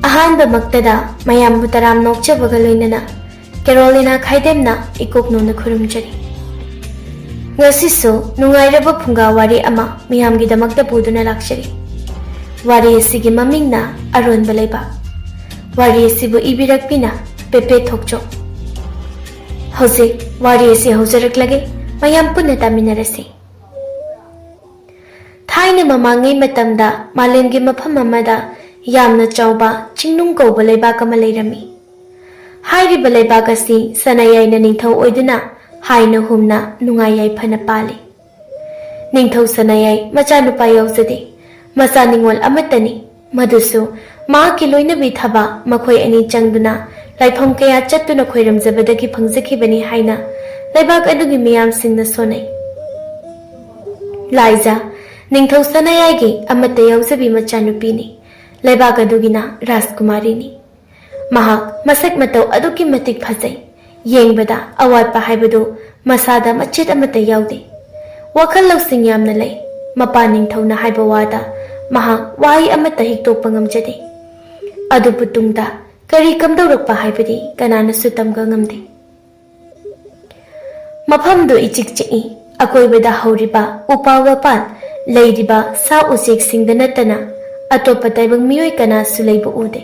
अहानबमक्तदा मयामबु तराम नोकचबगा लोइनना Carolina खाइदेमना इकोकनोना खुरुमजरी ngasisu nungairaba phunga wari ama miyamgi damakta puduna lakshari wari asigi mamingna aronba leiba wari asibu ibirakpina pepe thokcho hojik wari asi hojaraklage mayam punna taminarasi thaina mamangai matamda malemgi mafam amada yamna chauba chingnung kauba leibak ama leirami hairiba leibak asi sanayaina ningthau oiduna हाइना हुमना नुंगाई फना पाले निंगथौ सनायाई मचा नुपा यौजदे मचा निंगोल अमतनी मधुसु मा की लोइनबी थबा मखोय अनि चंगदुना लाइफम कया चत्तुना खोइरमजबदगी फंगजखिबनी हाइना लेबाक अदुगी मियाम सिंगना सोनै लाइजा निंगथौ सनायाईगी अमते यौजबी मचा नुपीनी लेबाक अदुगिना राजकुमारीनी महाक मसक मतौ अदुगी मतिक फजै येंबदा अवाटपा हाइबदो मसादा मचेत अमता याउदे वखल लौसिंग यामना लै मपा निंगथौना हाइबा वादा महा वाई अमता हिक्तोकपा ngamjade अदुबु तुंगदा करी कमदौरकपा हाइबदि कनानासु तमगा ngamde मफमदो इचिक चिई अकोइबदा हौरिबा उपा वपान लैरिबा सा उसेक सिंगदा नतना अतोपा ताइबंग मियोय कनासु लैबा उदे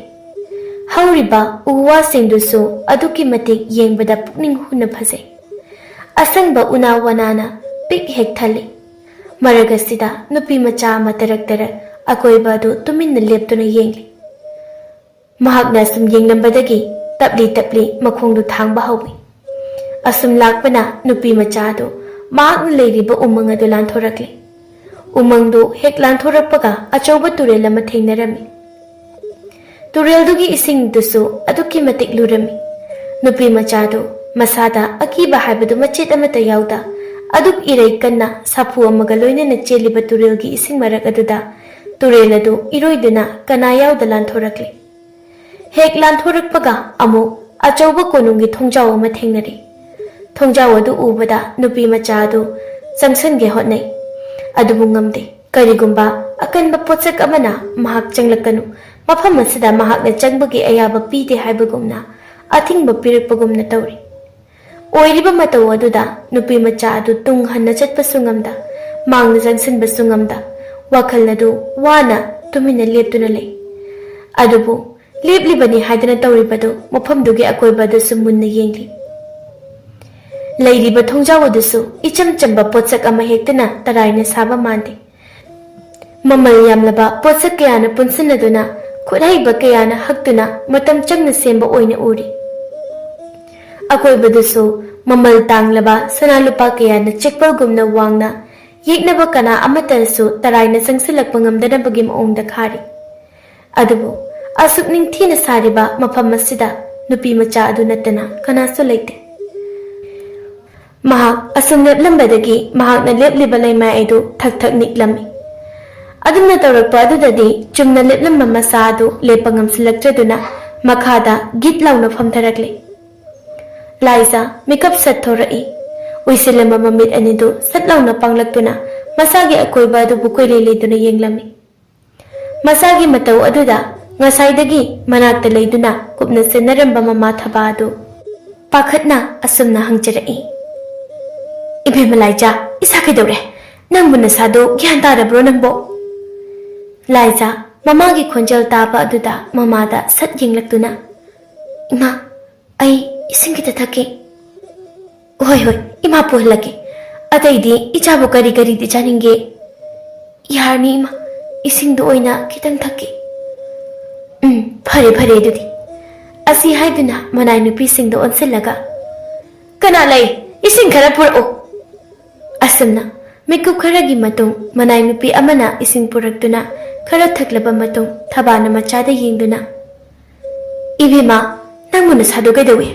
हौरिबा उवा सिंगदुसु अदुकी मतिक येंबदा पुकनिंग हुना फजे असंगबा उना वनाना पिक हेक थले मरगसिदा नुपी मचा मतरक तरक अकोइबादो तुमिन लेप्तुना येंगली महाकना सुम येंगलंबदगी तपली तपली मखोंदु थांगबा हौबी असुम लाकपना नुपी मचादो महाकना लेरिबा उमंग अदु लांथोरकले उमंगदो हेक लांथोरकपगा अचौबा तुरेल अमा थेंगनरमी तुरेलदुगी इसिंगदुसु अदुकी मतिक लुरमी नुपी मचादो मसादा अकीबा हाइबदु मचेत अमता याउदा अदुक इरै कन्ना साफु अमगा लोइनना चेलिबा तुरेलगी इसिंग मरक अदुदा तुरेल अदु इरोइदुना कना याउदा लांथोरकले हेक लांथोरकपगा अमु अचौबा कोनुंगी थोंजाव अमा थेंगनरी थोंजाव अदु उबदा नुपी मचादो चंगसनगे होतनै अदुबु ngamde करिगुंबा अकनबा पोचक अमना महाक चंगलकनु मफम असिदा महाकना चंगबगी अयाबा पीदे हाइबगुमना अथिंगबा पिरकपगुमना तौरी ओइरिबा मतौ अदुदा नुपी मचा अदु तुंग हन्ना चटपसु ngamda मांगना जंगसनबसु ngamda वखल अदु वाना तुमिना लेप्तुना लै अदुबु लेप्लिबनी हाइदना तौरिबदु मफमदुगी अकोइबदसु मुन्ना येंगली लैरिबा थोंजावदसु इचम चंबा पोचक अमा हेक्तना तराइना साबा मानदे ममल यामलबा पोचक कयाना पुनसनदुना खुदाइबा कयाना हक्तुना मतम चंगना सेंबा ओइना उरी अकोइबदसु ममल तांगलबा सनालुपा कयाना चेकपलगुमना वांगना येकनबा कना अमतसु तराइना चंगसिलकपा ngamdanaबगी मओंगदा खारी अदुबु असुक निंगथीना सारिबा मफम असिदा नुपी मचा अदु नतना कनासु लैते महाक असुम लेप्लंबदगी महाकना लेप्लिबा लैमाय अदु थक थक निकलमी अदुमना तौरकपा अदुददी चुमना लेप्लंबा मसा अदु लेपा ngamsilaktrदुना मखादा गित लाउना फमथरकले लाइजा मेकअप सत्थोरई उइसिलंबा ममित अनिदु सतलाउना पांगलक्तुना मसागी अकोइबा अदुबु कोइलेलेदुना येंगलमी मसागी मतौ अदुदा ngसाइदगी मनाक्ता लैदुना कुपना सेनरंबा ममा थबा अदु पाखतना असुमना हंगजरई इबेमा लाइजा इसा कैदौरे नंबु नसादो ग्यान तारब्रो नंबो लाइजा ममागी खोंजल ताबा अदुदा ममादा सत येंगलक्तुना इमा आई इसिंग किता थके होय होय इमा पोहलके अतैदी इचाबु करी करी दि जानिंगे यारनी इमा इसिंग दो ओइना कितंग थके फरे फरे दुदी असी हाइदुना मनाय नुपी सिंग दो ओनसिलगा कना लै इसिंग खरा पुरओ असमना मेकुप खरगी मतुंग मनाय नुपी अमना इसिंग पुरक्तुना खरा थकलबा मतुंग थबाना मचादा येंगदुना इबेमा नंगु नसादो कैदौए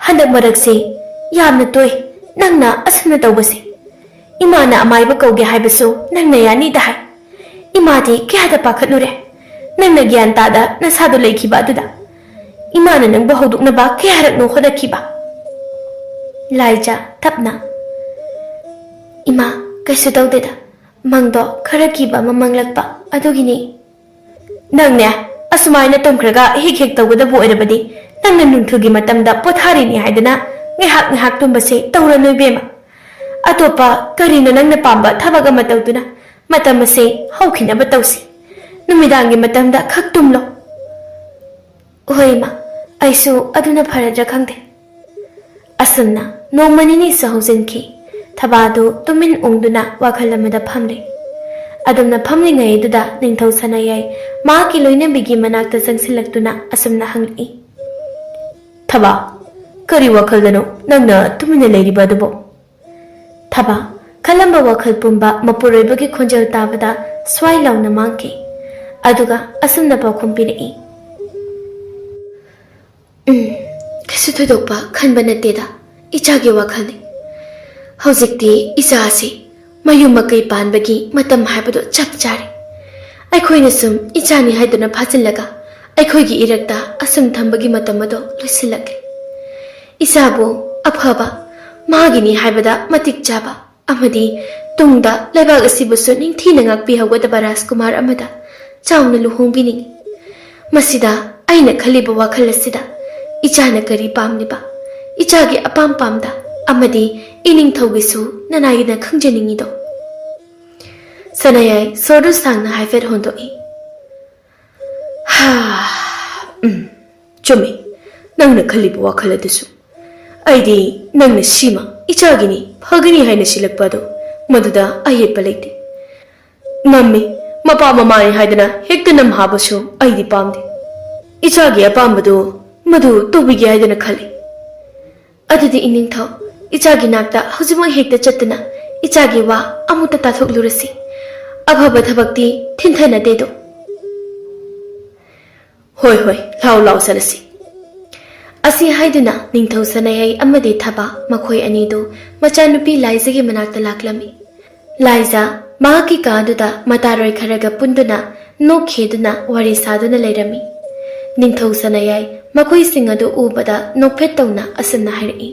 हंदक मरकसे यामना तोय नंगना असमना तौबसे इमाना अमाइबा कौगे हाइबसु नंगना यानीदा हाय इमादी क्यादा पाखतनुरे नंगना ग्यान तादा नसादो लैखिबा अदुदा इमाना नंगबा हौदुकनबा क्यारकनो होदखिबा लाइजा तपना इमा कैसु तौदेदा मंगदो खरा किबा ममंगलकपा अदुगिनी नंगने असुमायना तुमखरगा हेक हेक तौगदबो ओइरबदि नंगना नुंथुगी मतमदा पोथारिनी हाइदना ngehak ngehak tumbase tawranoi bema atopa karino nangna pamba thabaga matawduna matamase haukhina batawsi numidangi matamda khak tumlo hoima aisu aduna pharaja khangde asumna nongmanini sahujinki thabadu tumin ongduna wakhalamada phamle adumna phamlingai duda ningthau sanayai ma ki loina bigi manakta sangsilaktuna asumna hangli thaba kari wakhalano nangna tumina leiriba dubo thaba khalamba wakhal pumba mapuroibagi khonjal tabada swai launa mangki aduga asumna pakhum piri kasu thodokpa khanba nateda ichage wakhalni hojikti ichasi mayumakai panbagi matam haibado chap chari aikhoina sum ichani haiduna phachillaga aikhoigi irakta asum thambagi matamado losilake isabu afhaba magini haibada matik chaba amadi tungda lebag asibusu ningthina ngakpi hawada Rajkumar amada chauna luhongbini masida aina khaliba wakhal asida ichana kari pamliba ichagi apam pamda amadi ining thaugisu nanayina khangjaningido sanayai sodu sangna haifet hondoi ha chumi nangna khaliba wakhal adasu aidi nangna sima ichagini phagani haina silakpado maduda ayetpa leite nammi mapa mamai haidana hekta nam habasu aidi pamde ichagi apambado madu tobigi haidana khali adudi ining thau ichagi nakta hujima hekta chatna ichagi wa amuta tathoklurasi abhaba thabakti thinthana dedo hoi hoi lau lau salasi asi haiduna ningthau sanayai amade thaba makhoi anido machanupi laizagi manakta laklami laiza mahaki kaduda mataroi kharaga punduna nokheduna wari saduna leirami ningthau sanayai makhoi singadu ubada nophet tawna asanna hairi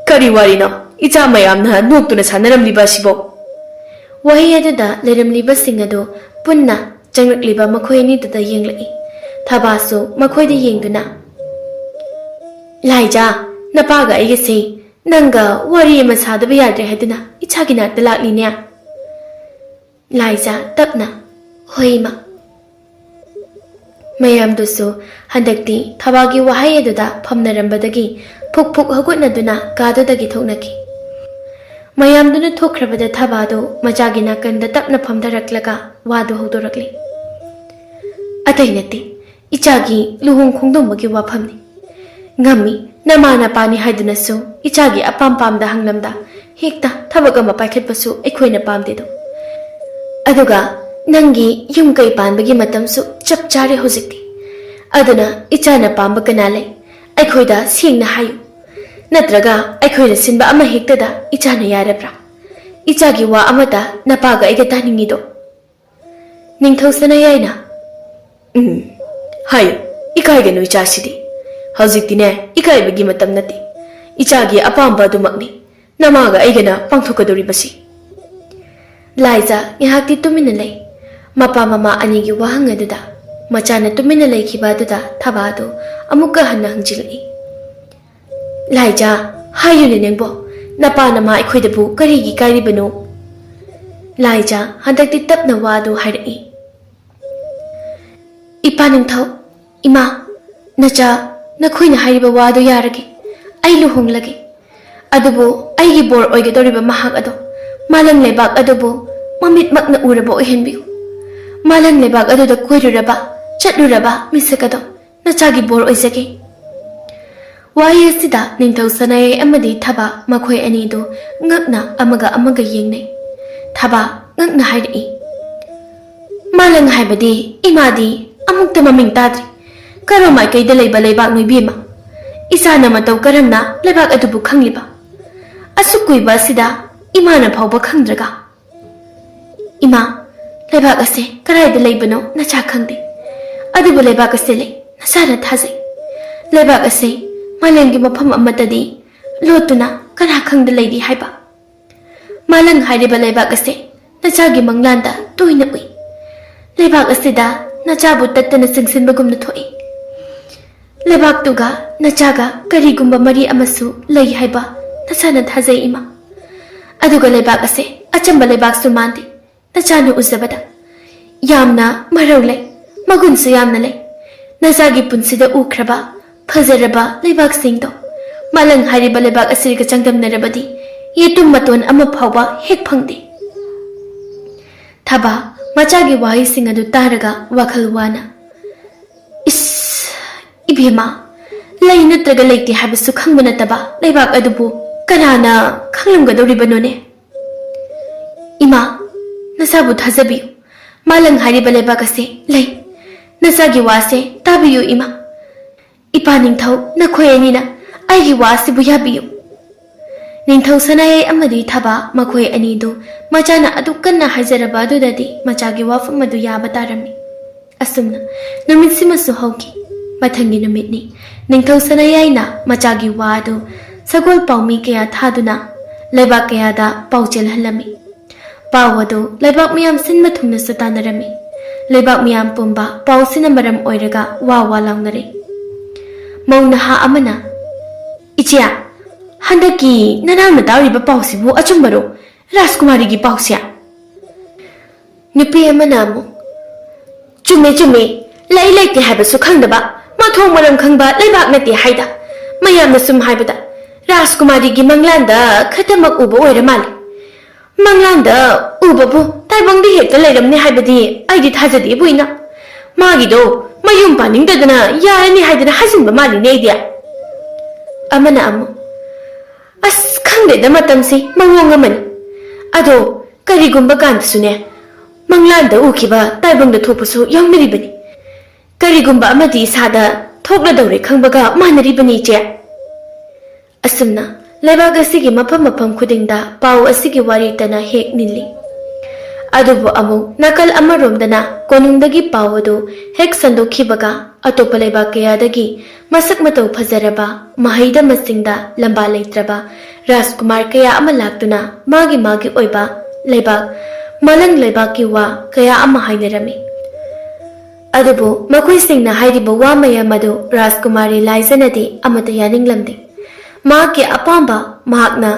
kari wari no icha mayamna noktuna sanaramliba sibo wahi aduda leiramliba singadu punna changrakliba makhoi ani duda yenglai thabasu makhoi de yengduna laija napaga aigase nanga wari ma sadaba yadre haduna ichagi nakta laklinya laija tapna hoima mayam dusu handakti thabagi wahai aduda phamnarambadagi phuk phuk hagutnaduna kadudagi thoknaki mayam duna thokrabada thabado majagi nakanda tapna phamdaraklaga wadu hodorakli atainati ichagi luhung khongdombagi waphamni ngami namana pani haiduna su ichagi apam pamda hanglamda hekta thabaga mapakhet basu ekhoina pamde do aduga nangi yum kai panbagi matam su chap chare hojikti aduna ichana pamba kanale ekhoida singna hayu natraga ekhoina sinba ama hekta da ichana yarabra ichagi wa amata napaga egata ningido ningthau sanayaina hayu ikaiga no ichasidi hojikti ikaibagi matam nati ichagi apamba adumakni namaga aigana pangthokadori basi laija ngahakti tumina lei mapa mama anigi wahang aduda machana tumina leikiba aduda thabadu amuka hanna hangjilai laija hayune nengbo napa nama ikhoidabu karigi kairibano laija handakti tapna wadu hairai ipa ningthau ima nacha nakhoina hariba wadu yarage ai luhonglage adubu aigi bor oigedoriba mahak ado malang lebak adubu mamit makna uraba ohenbiu malang lebak aduda koiruraba chatluraba misakado nachagi bor oizage waye sida ningthau sanai amadi thaba makhoi ani do ngakna amaga yengnai thaba ngakna hairi malang haibadi imadi amukta maming tadri karo mai kai da leiba leibak noi bima isana matau karamna leibak adubu khangliba asukui ba sida imana phauba khangdraga ima leibak ase karai da leibano nacha khangde adubu leibak ase le nasana thajai leibak ase malengi mafam amatadi lotuna kana khangda leidi haiba malang hairiba leibak ase nachagi manglanda toina ui leibak ase da nachabu tattana singsinbagumna thoi. Lebaktuga nachaga karigumba mari amasu lay haiba nachana thazai ima. Aduga lebak ase achamba lebak su mandi nachana uzabada. Yamna marau lay magunsu yamna lay. Nazagi punsida ukraba phazaraba lebak singdo. Malang hariba lebak asiriga changdamnarabadi yetum maton ama phawba hek phangde. Thaba machagi wahi sing adu taraga wakhal wana. Is ibema lay natraga layti habisu khangba nataba lebak adubu kanana khanglamgadoribano ne. Ima nasabu thazabiyu malang hariba lebak ase lay nasagi wase tabiyu ima. Ipa ningthau nakhoy anina aigi wase bu yabiyu. Ningthau sanayay amadi thaba makhoy anidu machana adu kanna hajaraba adudadi machagi wafam adu yaba tarami. Asumna numitsimasu hauki mathangi numitni ningthau sanayay na machagi wadu sagol paumi kaya thaduna lebak kaya da pauchel halami. Pawadu lebak miyam sinma thungna sutanarami. Lebak miyam pumba pausina maram oiraga wawa launare. Mauna ha amana ichia handaki nanang nadauriba pausibu achumbaro Rajkumari gi pausia. Nupi amana mu chume chume lay laite haibasu khangdaba mathong maram khangba leibak nati haida mayamna sum haibada Rajkumari gi manglanda khatamak uba oira mali. Manglanda ubabu taibangdi hekta leiramni haibadi aidi thajadi buina. Magido mayum paningdadana yarani haidana hajinba mali ne idia. Amana amu as khangdeda matamsi mangwonga mani. Ado karigumba kandasune manglanda ukiba taibangda thopasu yawnaribani. Karigumba amadi isada thokladawre khangbaga manaribani che. Asumna leibak asigi mafam khudingda pau asigi wari tana hek nili. Adubu amu nakal amaromdana konungdagi pau adu hek sandokhibaga atopa leibak kayadagi masak matau phazaraba mahaida masingda lamba leitraba Rajkumar kaya ama laktuna magi oiba leibak malang leibak ki wa kaya ama hainarami. Adubu makoi singna hairiba wa mayamadu Rajkumari laizanadi amata yaninglamde. Magi apamba mahakna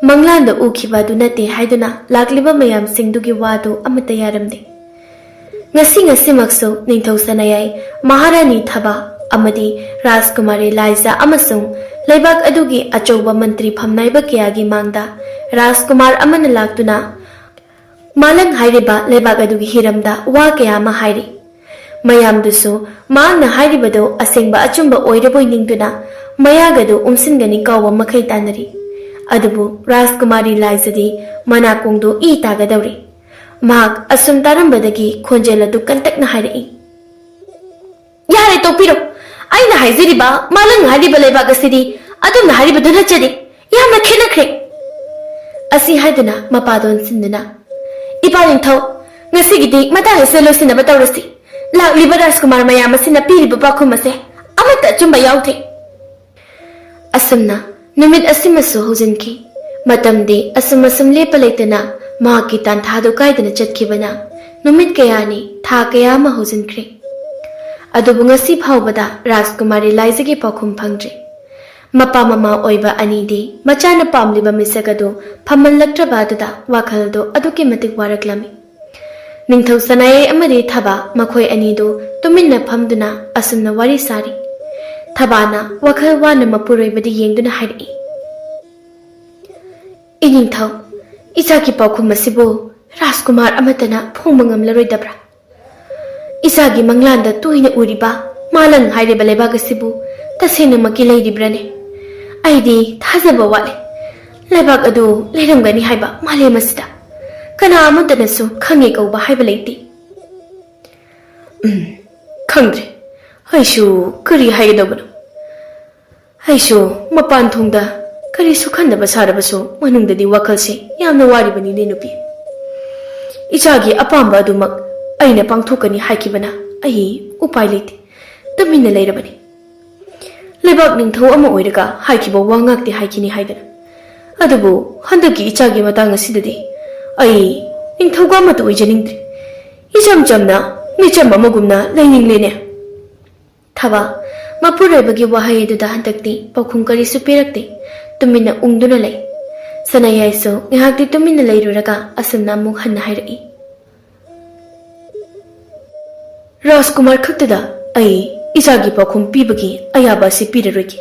manglanda ukhiba dunate haiduna lakliba mayam singdugi wadu amata yaramde. Ngasi makso ningthau sanayay Maharani thaba amadi Rajkumari laiza amasung leibak adugi achouba mantri phamnaiba kayagi mangda Rajkumar amana laktuna malang hairiba leibak adugi hiramda wa kaya ma hairi. Mayam dusu maangna hairibado asengba achumba oiraboi ningduna mayagadu umsingani kawwa makai tanari. Adubu Rajkumari laizadi manakongdu I tagadawri. Mahak asum tarambadagi khonjeladu kantakna hairi. Yare topiro aina haiziriba malang hariba leibak asidi adumna haribadu nachadi yamna khenakhre. Asi haiduna mapadon sinduna ipaning thau ngasigidi matang selo sinaba tawrasi. Lakliba Rajkumar mayam asina piriba pakhum ase amata chumba yauthe. Asumna numit asimasu hojinki matamdi asum lepa leitana mahaki tanthadu kaidana chatkibana numit kayani tha kaya ma hojinkre. Adubu ngasi phawbada Rajkumari laizagi pakhum phangdre. Mapa mama oiba anidi machana pamliba misagadu phamallaktraba aduda wakhaldo aduki matik waraklami. Ningthau sanayay amadi thaba makhoi anidu tuminna phamduna asumna wari sari. Thabana wakhal wana mapuroibadi yengduna hairi. Iningthau isaki pakhum asibu Rajkumar amatana phongmangamlaroidabra. Isagi manglanda tuina uriba malang hairiba leibak asibu tasena maki leiribrane. Aidi thajaba wale leibak adu leiramgani haiba malemasida kana amatanasu khange kauba haiba leiti. Khangdre haishu kari haidabano. Haishu mapan thongda kari sukhandaba sarabasu manungdadi wakhalse yamna waribani ne nupi. Ichagi apamba adumak aina pangthokani haikibana ai upai leite tuminna leirabani. Leibak ningthau ama oiraga haikiba wangakte haikini haidana. Adubu handaki ichagi matang asidadi ai ningthauga mata oijaningdre. Ijam jamna ꯃꯤꯆꯝ ꯑꯃꯒꯨꯝꯅ ꯂꯩꯅꯤꯡꯂꯦꯅꯦ ꯊꯕ ꯃꯄꯨꯔꯣꯏꯕꯒꯤ ꯋꯥꯍꯩ ꯑꯗꯨꯗ ꯍꯟꯗꯛꯇꯤ ꯄꯥꯎꯈꯨꯝ ꯀꯔꯤꯁꯨ ꯄꯤꯔꯛꯇꯦ ꯇꯨꯃꯤꯟꯅ ꯎꯪꯗꯨꯅ ꯂꯩ ꯁꯅꯥꯌꯥꯏꯁꯨ ꯉꯥꯏꯍꯥꯛꯇꯤ ꯇꯨꯃꯤꯟꯅ ꯂꯩꯔꯨꯔꯒ ꯑꯁꯨꯝꯅ ꯑꯃꯨꯛ ꯍꯟꯅ ꯍꯥꯏꯔꯛꯏ ꯔꯥꯖꯀꯨꯃꯥꯔ ꯈꯛꯇꯗ ꯑꯩ ꯏꯆꯥꯒꯤ ꯄꯥꯎꯈꯨꯝ ꯄꯤꯕꯒꯤ ꯑꯌꯥꯕ ꯑꯁꯤ ꯄꯤꯔꯔꯣꯏꯒꯦ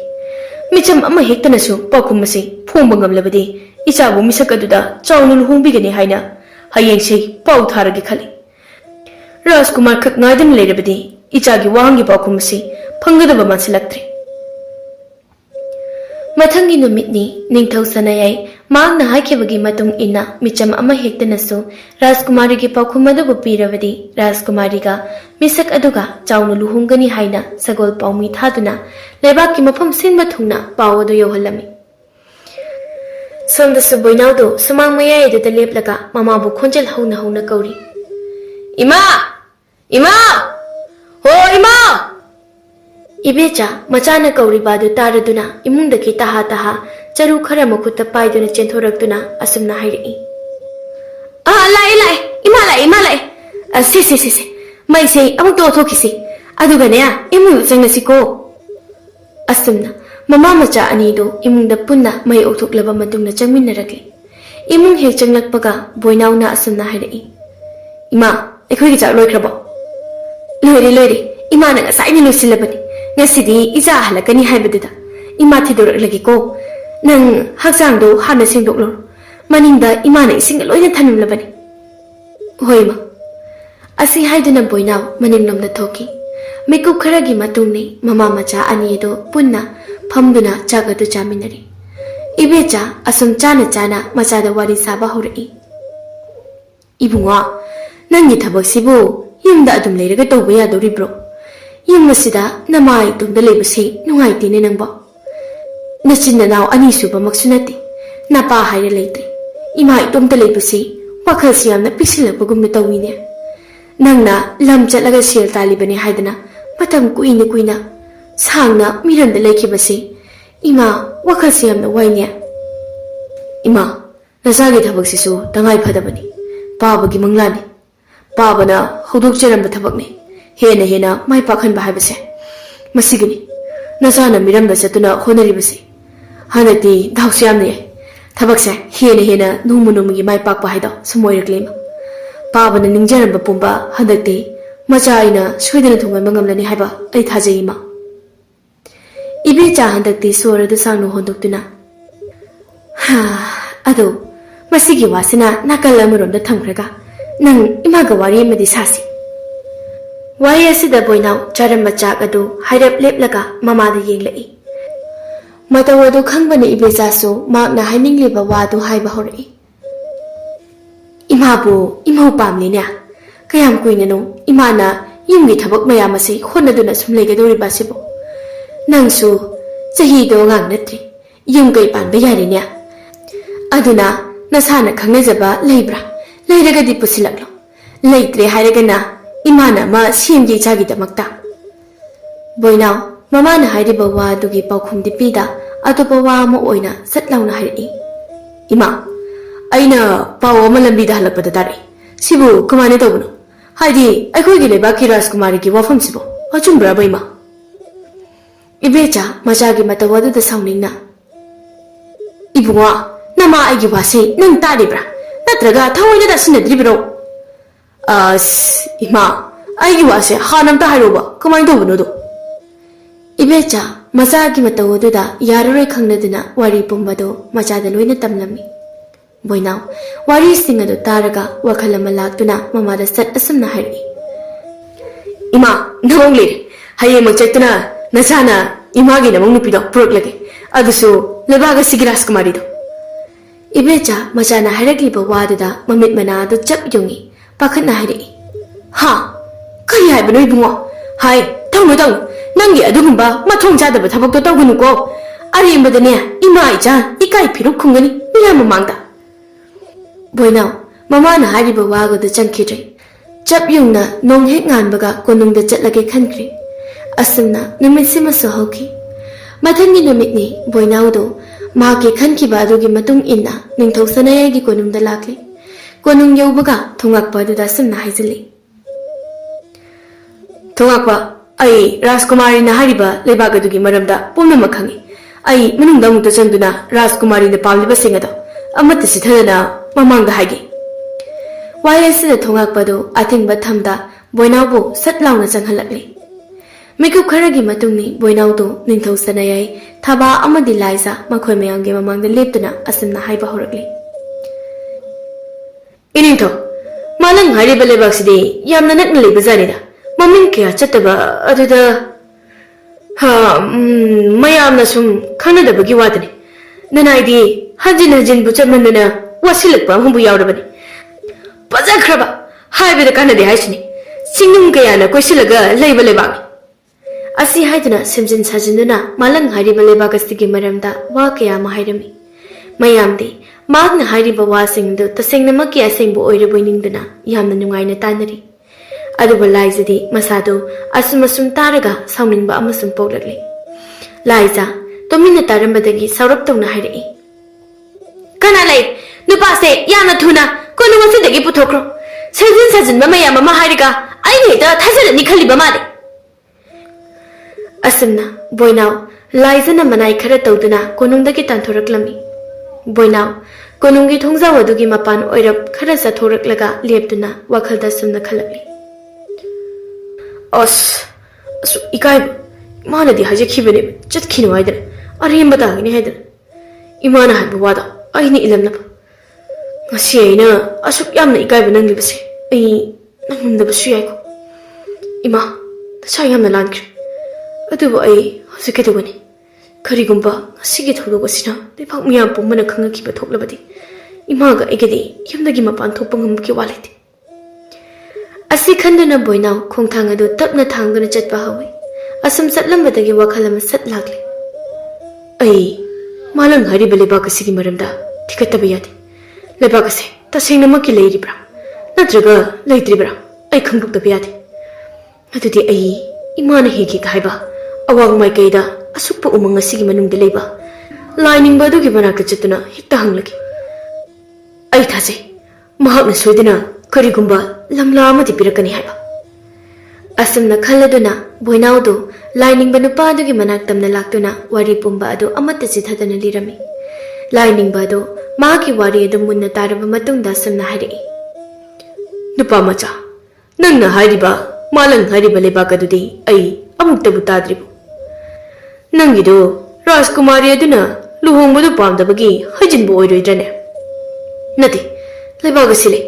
ꯃꯤꯆꯝ ꯑꯃ ꯍꯦꯛꯇꯅꯁꯨ ꯄꯥꯎꯈꯨꯝ ꯑꯁꯤ ꯐꯣꯡꯕ ꯉꯝꯂꯕꯗꯤ ꯏꯆꯥꯕꯨ ꯃꯤꯁꯛ ꯑꯗꯨꯗ ꯆꯥꯎꯅ ꯂꯨꯍꯣꯡꯕꯤꯒꯅꯤ ꯍꯥꯏꯅ ꯍꯌꯦꯡꯁꯤ ꯄꯥꯎ ꯊꯥꯔꯒꯦ ꯈꯜꯂꯤ ꯔꯥꯖꯀꯨꯃꯥꯔ ꯈꯛ ꯉꯥꯏꯗꯨꯅ ꯂꯩꯔꯕꯗꯤ ꯏꯆꯥꯒꯤ ꯋꯥꯍꯪꯒꯤ ꯄꯥꯎꯈꯨꯝ ꯑꯁꯤ ꯐꯪꯒꯗꯕ ꯃꯥꯟꯁꯤꯜꯂꯛꯇ꯭ꯔꯦ ꯃꯊꯪꯒꯤ ꯅꯨꯃꯤꯠꯅꯤ ꯅꯤꯡꯊꯧ ꯁꯅꯥꯌꯥꯏ ꯃꯍꯥꯛꯅ ꯍꯥꯏꯈꯤꯕꯒꯤ ꯃꯇꯨꯡ ꯏꯟꯅ ꯃꯤꯆꯝ ꯑꯃ ꯍꯦꯛꯇꯅꯁꯨ ꯔꯥꯖꯀꯨꯃꯥꯔꯤꯒꯤ ꯄꯥꯎꯈꯨꯝ ꯑꯗꯨꯕꯨ ꯄꯤꯔꯕꯗꯤ ꯔꯥꯖꯀꯨꯃꯥꯔꯤꯒ ꯃꯤꯁꯛ ꯑꯗꯨꯒ ꯆꯥꯎꯅ ꯂꯨꯍꯣꯡꯒꯅꯤ ꯍꯥꯏꯅ ꯁꯒꯣꯜ ꯄꯥꯎꯃꯤ ꯊꯥꯗꯨꯅ ꯂꯩꯕꯥꯛꯀꯤ ꯃꯐꯝ ꯁꯤꯟꯕ ꯊꯨꯡꯅ ꯄꯥꯎ ꯑꯗꯨ ꯌꯧꯍꯜꯂꯝꯃꯤ ꯁꯣꯝꯗꯁꯨ ꯕꯣꯏꯅꯥꯎꯗꯨ ꯁꯨꯃꯥꯡ ꯃꯌꯥꯏ ꯑꯗꯨꯗ ꯂꯦꯞꯂꯒ ꯃꯃꯥꯕꯨ ꯈꯣꯟꯖꯦꯜ ꯍꯧꯅ ꯍꯧꯅ ꯀꯧꯔꯤ ꯏꯃꯥ ꯏꯃꯥ ꯍꯣ ꯏꯃꯥ ꯏꯕꯦꯆꯥ ꯃꯆꯥꯅ ꯀꯧꯔꯤꯕ ꯑꯗꯨ ꯇꯥꯔꯗꯨꯅ ꯏꯃꯨꯡꯗꯒꯤ ꯇꯍꯥ ꯇꯍꯥ ꯆꯔꯨ ꯈꯔ ꯃꯈꯨꯠꯇ ꯄꯥꯏꯗꯨꯅ ꯆꯦꯟꯊꯣꯔꯛꯇꯨꯅ ꯑꯁꯨꯝꯅ ꯍꯥꯏꯔꯛꯏ ꯂꯥꯛꯑꯦ ꯏꯃꯥ ꯂꯥꯛꯑꯦ ꯁꯦ ꯃꯩꯁꯦ ꯑꯃꯨꯛꯇ ꯑꯣꯊꯣꯛꯈꯤꯁꯤ ꯑꯗꯨꯒꯅꯦ ꯏꯃꯨꯡꯗ ꯆꯪꯂꯁꯤꯀꯣ ꯑꯁꯨꯝꯅ ꯃꯃꯥ ꯃꯆꯥ ꯑꯅꯤꯗꯨ ꯏꯃꯨꯡꯗ ꯄꯨꯟꯅ ꯃꯩ ꯑꯣꯊꯣꯛꯂꯕ ꯃꯇꯨꯡꯗ ꯆꯪꯃꯤꯟꯅꯔꯛꯂꯤ ꯏꯃꯨꯡ ꯍꯦꯛ ꯆꯪꯂꯛꯄꯒ ꯕꯣꯏꯅꯥꯎꯅ ꯑꯁꯨꯝꯅ ꯍꯥꯏꯔꯛꯏ ꯏꯃꯥ ꯑꯩꯈꯣꯏꯒꯤ ꯆꯥꯛ ꯂꯣꯏꯈ꯭ꯔꯕꯣ ꯂꯣꯏꯔꯦ ꯏꯃꯥꯅ ꯉꯁꯥꯏꯅ ꯂꯣꯏꯁꯤꯜꯂꯕꯅꯤ ꯉꯁꯤꯗꯤ ꯏꯆꯥ ꯍꯜꯂꯛꯀꯅꯤ ꯍꯥꯏꯕꯗꯨꯗ ꯏꯃꯥ ꯊꯤꯗꯣꯔꯛꯂꯒꯦꯀꯣ ꯅꯪ ꯍꯛꯆꯥꯡꯗꯣ ꯍꯥꯟꯅ ꯁꯦꯡꯗꯣꯛꯂꯣ ꯃꯅꯤꯡꯗ ꯏꯃꯥꯅ ꯏꯁꯤꯡꯒ ꯂꯣꯏꯅ ꯊꯝꯂꯕꯅꯤ ꯍꯣꯏ ꯏꯃꯥ ꯑꯁꯤ ꯍꯥꯏꯗꯨꯅ ꯕꯣꯏꯅꯥꯎ ꯃꯅꯤꯡꯂꯣꯝꯗ ꯊꯣꯛꯈꯤ ꯃꯤꯀꯨꯞ ꯈꯔꯒꯤ ꯃꯇꯨꯡꯗ ꯃꯃꯥ ꯃꯆꯥ ꯑꯅꯤ ꯑꯗꯨ ꯄꯨꯟꯅ ꯐꯝꯗꯨꯅ ꯆꯥꯛ ꯑꯗꯨ ꯆꯥꯃꯤꯟꯅꯔꯤ ꯏꯕꯦꯆꯥ ꯑꯁꯨꯝ ꯆꯥꯅ ꯃꯆꯥꯗ ꯋꯥꯔꯤ ꯁꯥꯕ ꯍꯧꯔꯛꯏ ꯏꯕꯨꯡꯉꯣ ꯅꯪꯒꯤ ꯊꯕꯛꯁꯤꯕꯨ ꯌꯨꯝꯗ ꯑꯗꯨꯝ ꯂꯩꯔꯒ ꯇꯧꯕ ꯌꯥꯗꯧꯔꯤꯕ꯭ꯔꯣ ꯌꯨꯝ ꯑꯁꯤꯗ ꯅꯃꯥ ꯏꯇꯣꯝꯗ ꯂꯩꯕꯁꯤ ꯅꯨꯡꯉꯥꯏꯇꯦꯅꯦ ꯅꯪꯕꯣ ꯅꯆꯤꯟ ꯅꯅꯥꯎ ꯑꯅꯤ ꯁꯨꯕꯃꯛꯁꯨ ꯅꯠꯇꯦ ꯅꯄꯥ ꯍꯥꯏꯔ ꯂꯩꯇ꯭ꯔꯦ ꯏꯃꯥ ꯏꯇꯣꯝꯇ ꯂꯩꯕꯁꯤ ꯋꯥꯈꯜꯁꯤ ꯌꯥꯝꯅ ꯄꯤꯛꯁꯤꯜꯂꯛꯄꯒꯨꯝꯅ ꯇꯧꯋꯤꯅꯦ ꯅꯪꯅ ꯂꯝ ꯆꯠꯂꯒ ꯁꯦꯜ ꯇꯥꯜꯂꯤꯕꯅꯤ ꯍꯥꯏꯗꯅ ꯃꯇꯝ ꯀꯨꯏꯅ ꯁꯥꯡꯅ ꯃꯤꯔꯝꯗ ꯂꯩꯈꯤꯕꯁꯤ ꯏꯃꯥ ꯋꯥꯈꯜꯁꯤ ꯌꯥꯝꯅ ꯋꯥꯏꯅꯦ ꯏꯃꯥ ꯅꯆꯥꯒꯤ ꯊꯕꯛꯁꯤꯁꯨ ꯇꯉꯥꯏ ꯐꯗꯕꯅꯤ ꯄꯥꯕꯒꯤ ꯃꯪꯂꯥꯟꯅꯤ ꯄꯥꯕꯅ ꯍꯧꯗꯣꯛꯆꯔꯝꯕ ꯊꯕꯛꯅꯤ ꯍꯦꯟꯅ ꯃꯥꯏ ꯄꯥꯛꯍꯟꯕ ꯍꯥꯏꯕꯁꯦ ꯃꯁꯤꯒꯤꯅꯤ ꯅꯆꯥꯅ ꯃꯤꯔꯝꯗ ꯆꯠꯇꯨꯅ ꯍꯣꯠꯅꯔꯤꯕꯁꯤ ꯍꯟꯗꯛꯇꯤ ꯗꯥꯎꯁꯨ ꯌꯥꯝꯅ ꯌꯥꯏ ꯊꯕꯛꯁꯦ ꯍꯦꯟꯅ ꯅꯣꯡꯃꯒꯤ ꯃꯥꯏ ꯄꯥꯛꯄ ꯍꯥꯏꯗꯣ ꯁꯨꯝ ꯑꯣꯏꯔꯛꯂꯤ ꯏꯃꯥ ꯄꯥꯕꯅ ꯅꯤꯡꯖꯔꯝꯕ ꯄꯨꯝꯕ ꯍꯟꯗꯛꯇꯤ ꯃꯆꯥ ꯑꯩꯅ ꯁꯣꯏꯗꯅ ꯊꯨꯡꯍꯟꯕ ꯉꯝꯂꯅꯤ ꯍꯥꯏꯕ ꯑꯩ ꯊꯥꯖꯩ ꯏꯃꯥ ꯏꯕꯦꯆꯥ ꯍꯟꯗꯛꯇꯤ ꯁꯣꯔ ꯑꯗꯨ ꯁꯥꯡꯅ ꯍꯣꯟꯗꯣꯛꯇꯨꯅ ꯑꯗꯣ ꯃꯁꯤꯒꯤ ꯋꯥꯁꯤꯅ ꯅꯥꯀꯜ ꯑꯃꯔꯣꯝꯗ ꯊꯝꯈ꯭ꯔꯒ ꯅꯪ ꯏꯃꯥꯒ ꯋꯥꯔꯤ ꯑꯃꯗꯤ ꯁꯥꯁꯤ ꯋꯥꯔꯤ ꯑꯁꯤꯗ ꯕꯣꯏꯅꯥꯎ ꯆꯥꯔꯝꯕ ꯆꯥꯛ ꯑꯗꯨ ꯍꯥꯏꯔꯞ ꯂꯦꯞꯂꯒ ꯃꯃꯥꯗ ꯌꯦꯡꯂꯛꯏ ꯃꯇꯧ ꯑꯗꯨ ꯈꯪꯕꯅ ꯏꯕꯦꯆꯥꯁꯨ ꯃꯍꯥꯛꯅ ꯍꯥꯏꯅꯤꯡꯂꯤꯕ ꯋꯥꯗꯨ ꯍꯥꯏꯕ ꯍꯧꯔꯛꯏ ꯏꯃꯥꯕꯨ ꯏꯃꯧ ꯄꯥꯝꯂꯤꯅꯦ ꯀꯌꯥꯝ ꯀꯨꯏꯅꯅꯣ ꯏꯃꯥꯅ ꯌꯨꯝꯒꯤ ꯊꯕꯛ ꯃꯌꯥꯝ ꯑꯁꯤ ꯍꯣꯠꯅꯗꯨꯅ ꯁꯨꯝ ꯂꯩꯒꯗꯧꯔꯤꯕ ꯑꯁꯤꯕꯨ ꯅꯪꯁꯨ ꯆꯍꯤꯗꯣ ꯑꯉꯥꯡ ꯅꯠꯇ꯭ꯔꯤ ꯌꯨꯝ ꯀꯩ ꯄꯥꯟꯕ ꯌꯥꯔꯤꯅꯦ ꯑꯗꯨꯅ ꯅꯁꯥꯅ ꯈꯪꯅꯖꯕ ꯂꯩꯕ꯭ꯔꯥ ꯂꯩꯔꯒꯗꯤ ꯄꯨꯁꯤꯜꯂꯛꯂꯣ ꯂꯩꯇ꯭ꯔꯦ ꯍꯥꯏꯔꯒꯅ ꯏꯃꯥꯅ ꯑꯃ ꯁꯦꯝꯒꯦ ꯏꯆꯥꯒꯤꯗꯃꯛꯇ ꯕꯣꯏꯅꯥꯎ ꯃꯃꯥꯅ ꯍꯥꯏꯔꯤꯕ ꯋꯥ ꯑꯗꯨꯒꯤ ꯄꯥꯎꯈꯨꯝꯗꯤ ꯄꯤꯗ ꯑꯇꯣꯞꯄ ꯋꯥ ꯑꯃ ꯑꯣꯏꯅ ꯁꯠ ꯂꯥꯎꯅ ꯍꯥꯏꯔꯛꯏ ꯏꯃꯥ ꯑꯩꯅ ꯄꯥꯎ ꯑꯃ ꯂꯝꯕꯤꯗ ꯍꯜꯂꯛꯄꯗ ꯇꯥꯔꯛꯏ ꯁꯤꯕꯨ ꯀꯃꯥꯏꯅ ꯇꯧꯕꯅꯣ ꯍꯥꯏꯗꯤ ꯑꯩꯈꯣꯏꯒꯤ ꯂꯩꯕꯥꯛꯀꯤ ꯔꯥꯖꯀꯨꯃꯥꯔꯤꯒꯤ ꯋꯥꯐꯝꯁꯤꯕꯨ ꯑꯆꯨꯝꯕ꯭ꯔꯥꯕ ꯏꯃꯥ ꯏꯕꯦꯆꯥ ꯃꯆꯥꯒꯤ ꯃꯇꯧ ꯑꯗꯨꯗ ꯁꯥꯎꯅꯤꯡꯅ ꯏꯕꯨꯡꯉꯣ ꯅꯃꯥ ꯑꯩꯒꯤ ꯋꯥꯁꯤ ꯅꯪ ꯇꯥꯔꯤꯕ꯭ꯔꯥ ꯅꯠꯇ꯭ꯔꯒ ꯊꯑꯣꯏꯅ ꯇꯥꯁꯤꯟꯅꯗ꯭ꯔꯤꯕ꯭ꯔꯣ ꯏꯃꯥ ꯑꯩꯒꯤ ꯋꯥꯁꯦ ꯍꯥꯟꯅ ꯑꯝꯇ ꯍꯥꯏꯔꯣꯕ ꯀꯃꯥꯏꯅ ꯇꯧꯕꯅꯣꯗꯣ ꯏꯕꯦꯆꯥ ꯃꯆꯥꯒꯤ ꯃꯇꯧ ꯑꯗꯨꯗ ꯌꯥꯔꯔꯣꯏ ꯈꯪꯅꯗꯨꯅ ꯋꯥꯔꯤ ꯄꯨꯝꯕꯗꯨ ꯃꯆꯥꯗ ꯂꯣꯏꯅ ꯇꯝꯂꯝꯃꯤ ꯕꯣꯏꯅꯥꯎ ꯋꯥꯔꯤꯁꯤꯡ ꯑꯗꯨ ꯇꯥꯔꯒ ꯋꯥꯈꯜ ꯑꯃ ꯂꯥꯛꯇꯨꯅ ꯃꯃꯥꯗ ꯁꯠ ꯑꯁꯨꯝꯅ ꯍꯥꯏꯔꯛꯏ ꯏꯃꯥ ꯅꯃꯧ ꯂꯩꯔꯦ ꯍꯌꯦꯡꯃꯛ ꯆꯠꯇꯨꯅ ꯅꯆꯥꯅ ꯏꯃꯥꯒꯤ ꯅꯃꯧ ꯅꯨꯄꯤꯗꯣ ꯄꯨꯔꯛꯂꯒꯦ ꯑꯗꯨꯁꯨ ꯂꯩꯕꯥꯛ ꯑꯁꯤꯒꯤ ꯔꯥꯖꯀꯨꯃꯥꯔꯤꯗꯣ ꯏꯕꯦꯆꯥ ꯃꯆꯥꯅ ꯍꯥꯏꯔꯛꯂꯤꯕ ꯋꯥꯗꯨꯗ ꯃꯃꯤꯠ ꯃꯅꯥ ꯑꯗꯨ ꯆꯞ ꯌꯨꯡꯏ ꯄꯥꯈꯠꯅ ꯍꯥꯏꯔꯛꯏ ꯍꯥ ꯀꯔꯤ ꯍꯥꯏꯕꯅꯣ ꯏꯕꯨꯡꯉꯣ ꯍꯥꯏ ꯇꯧꯅꯨ ꯅꯪꯒꯤ ꯑꯗꯨꯒꯨꯝꯕ ꯃꯊꯣꯡ ꯆꯥꯗꯕ ꯊꯕꯛꯇꯣ ꯇꯧꯒꯅꯨꯀꯣ ꯑꯔꯦꯝꯕꯗꯅꯦ ꯏꯃꯥ ꯏꯆꯥ ꯏꯀꯥꯏ ꯐꯤꯔꯨꯛ ꯈꯨꯡꯒꯅꯤ ꯃꯤꯌꯥꯝ ꯃꯃꯥꯡꯗ ꯕꯣꯏꯅꯥꯎ ꯃꯃꯥꯅ ꯍꯥꯏꯔꯤꯕ ꯋꯥꯒꯗꯨ ꯆꯪꯈꯤꯗ꯭ꯔꯦ ꯆꯞ ꯌꯨꯡꯅ ꯅꯣꯡ ꯍꯦꯛ ꯉꯥꯟꯕꯒ ꯀꯣꯅꯨꯡꯗ ꯆꯠꯂꯒꯦ ꯈꯟꯈ꯭ꯔꯦ ꯑꯁꯨꯝꯅ ꯅꯨꯃꯤꯠꯁꯤꯃꯁꯨ ꯍꯧꯈꯤ ꯃꯊꯪꯒꯤ ꯅꯨꯃꯤꯠꯅꯤ ꯕꯣꯏꯅꯥꯎꯗꯨ ꯃꯍꯥꯛꯀꯤ ꯈꯟꯈꯤꯕ ꯑꯗꯨꯒꯤ ꯃꯇꯨꯡ ꯏꯟꯅ ꯅꯤꯡꯊꯧ ꯁꯅꯥꯌꯥꯏꯒꯤ ꯀꯣꯅꯨꯡꯗ ꯂꯥꯛꯂꯤ ꯀꯣꯅꯨꯡ ꯌꯧꯕꯒ ꯊꯨꯡꯂꯛꯄ ꯑꯗꯨꯗ ꯑꯁꯨꯝꯅ ꯍꯥꯏꯖꯤꯜꯂꯤ थोंगाक्पा अई राजकुमारी ना हारिबा लेबाक अदुगी मरमदा पुनमक खंगी अई मनुंगदा मुक्ता चंगदुना राजकुमारी ना पामलिबा सिंग अदो अमत्ता सिथदना ममांगदा हागे वायसिना थोंगाक्पादो अथिंगबा थमदा बोइनावबो सत लाउना चंगहलकले मिकुप खरगी मतुंगनी बोइनावदो निंथौ सनायाई थबा अमदि लाइजा मखोय मयांगे ममांगदा लेपतुना असमना हाइबा होरकले इनिंथौ मालंग हारिबा लेबाक्सिदि यामना नकना लेबजानिदा ममिंग क्या चतबा अदुदा मयामना सुम खनदबगी वादने ननाइदि हजिन हजिन बु चमनना वसिलकपा हमबु यावरबनी पजखरबा हाइबदा कानदे हाइसिनी सिंगुम कयाना कोइसिलगा लेबा लेबागनी असी हाइदना सिमजिन साजिनदुना मालंग हारिबा लेबागस्तिगी मरमदा वा कया मा हाइरमी मयामदि मागना हारिबा वासिंगदु तसेंगनमकी असेंगबु ओइरबोइनिंगदना यामना नुंगाइना तानरी अदुबा लाइजदी मसादो असुम तारगा साउनिंगबा अमसुम पोगलकले लाइजा तोमिना तारंबदगी सौरप्तौना हाइरई कना लई नुपासे याना थुना कोनु मसिदगी पुथोक्रो सजिन सजिनबा मयाम मा हाइरगा आइनेदा थाजलनी खलिबा माले असमना बोइनाव लाइजना मनाई खरा तौदुना कोनुंगदगी तांथोरकलमी बोइनाव कोनुंगी थोंजाव अदुगी मपान ओइरब खरा सथोरकलगा लेपतुना वखलदा सुमना खलकली असु इकाय मानदी हाजखिबने चतखिनो हाइदर अरेंबा तागनी हाइदर इमाना हाइबा वादा आइनी इलमनब ngasi aina asuk yamna ikaiba nanglibase ai nangundabasu yaiko ima tasa yamna lankri adubu ai hausiketogani karigumba ngasigi thodogasina lepak miyam pumbana khangakiba thoklabadi imaga aigadi yamdagi mapan thokpa ngamki walaite asi khanduna boinaw khongthang adu tapna thangduna chatpa hawi asum satlambadagi wakhal ama sat lagle ai malang hari beleba kasigi maramda thikattaba yade लेबाक से तसेंगनमकी लेरिब्रा नत्रगा लेत्रिब्रा आई खंगदुक्तबा यादे अदुदि आई इमाना हेगी हाइबा अवांग माइकैदा असुक्पा उमंग असिगी मनुंगदा लेबा lining बदुगी मनाक्ता चतुना हिक्ता हंगलगी आई थाजे महाकना सोइदना करिगुंबा लंगला अमदि पिरकनी हाइबा असमना खल्लदुना बोइनावदो lining बनुपा अदुगी मनाक्तमना लाक्तुना वारी पुंबा अदु अमत्ता चिथदना लिरमी lining बदो मागी वारी अदु मुन्ना तारबा मतुंगदा सुमना हाइरई नुपा मचा नंगना हाइरिबा मालंग हाइरिबा लेबाक अदुदि आई अमुक्तबु ताद्रिबु नंगिदो राजकुमारी अदुना लुहोंगबदु पामदबगी हजिनबु ओइरोइद्रने नते लेबाक सिले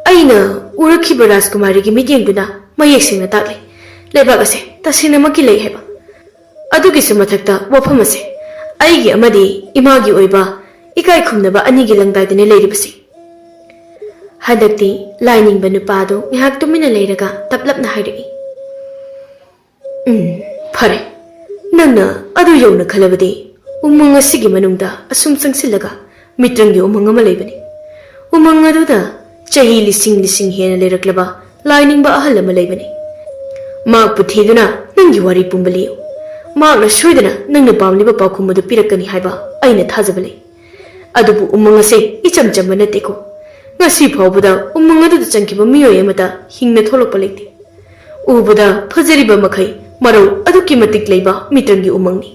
आइना उरखिबा राजकुमारी की मिटिंगदुना मयेक्सिंगना ताकले लेबाक असे तसिनमकी लेइ हेबा अदुगी सुमथक्ता वफम असे आइगी अमदि इमागी ओइबा इकाई खुमनबा अनिगी लंगदाइदने लेरिबसी हदक्ति लाइनिंग नुपादो निहाक तुमिना लेरगा तपलपना हाइरई फरे नंगना अदु यौना खलबदि उमंग असिगी मनुंगदा असुम संगसिलगा मित्रंगी उमंग अमा लेबनी उमंग अदुदा चही लिसिंग लिसिंग हेना लेरक्लबा लाइनिंग बा अहल अमा लेबनी माक पुथीदुना नंगी वारी पुंबलियो माकना सोइदना नंगना पामलिबा पाखुमदु पिरकनी हाइबा आइना थाजबले अदुबु उमंग असे इचम चम नतेको ngasi phawbuda umang adu changkiba miyoy amata hingna tholokpa lekte ubuda phajariba makhai marau adu ki matik leiba mitrangi umangni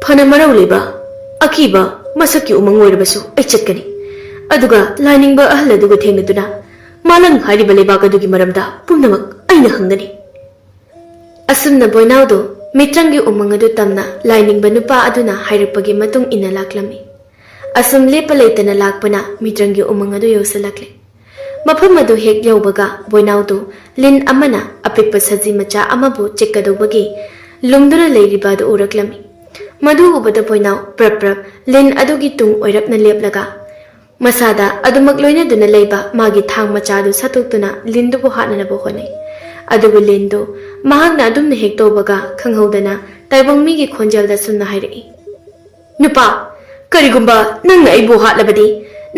phana marau leiba akiba masaki umang oirabasu ai chatkani aduga lining ba ahla duga thengaduna malang hariba leiba kadugi maramda pumnamak aina hangani asumna boinawdo mitrangi umang adu tamna lining ba nupa aduna hairapagi matung ina laklami Assam लेप लेतना लाकपना मित्रंगी उमंग अदु योसलकले मफम अदु हेक यौबगा बोइनावदो लिन अमना अपिक सजी मचा अमबो चेक्कदोबगी लुंगदुना लेरिबादो उरकलमी मधु उबदा बोइनाव प्रप प्रप लिन अदुगी तुंग ओइरपना लेपलगा मसादा अदुमक लोइना दुना लेबा मागी थांग मचादु सतुक्तुना लिंदुबो हाननबो होने अदुबु लिंदो महागना अदुमना हेक तोबगा खंगहौदना ताइबंग मिगी खोंजलदा सुनना हाइरई नुपा करिगुंबा नंग आइबो हाटलबदी